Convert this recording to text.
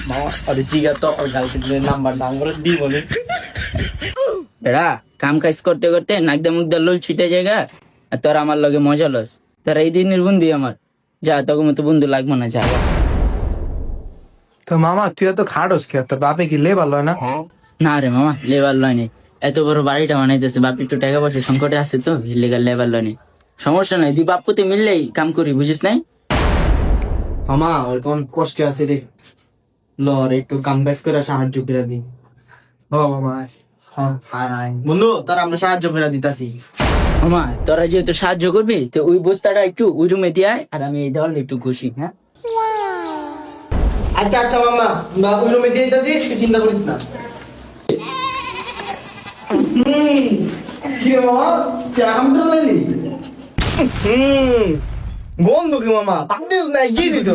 মামা আরে জিগা তো ওর গার্লফ্রেন্ডের নাম্বার দাম করে দি বলে বেড়া কাম কাজ করতে করতে নাকদা মুখদা লোল ছিটে জায়গা আর তোরা আমার লগে মজা লস তোরা এই দিনের বন্ধু আমার যা তোকে মতো বন্ধু লাগবো না যা তো মামা তুই এত খাটস কে তোর বাপে কি লে ভালো না? না রে মামা লেবার লয়নি এত বড় বাড়িটা বানাইতেছে বাপ একটু টাকা পয়সা সংকটে আছে তো লেগার লেবার লয়নি সমস্যা নাই তুই বাপুতে মিললেই কাম করি বুঝিস নাই মামা ওর কোন কষ্টে আছে রে লর একটু কাম ব্যাক করে সাহায্য করে দি ও মামা বন্ধু তোর আমরা সাহায্য করে দিতাছি মামা তোরা যেহেতু সাহায্য করবি তো ওই বস্তাটা একটু ওই রুমে দিয়ে আয়, আর আমি এই দেওয়াল একটু ঘষি হ্যাঁ আচ্ছা আচ্ছা মামা আমরা ওই রুমে দিয়ে দিতাছি তুই চিন্তা করিস না কি রে মামা তুই আরাম করে লাইলি গন্ধ কি মামা পাক দিস না গিয়ে দিত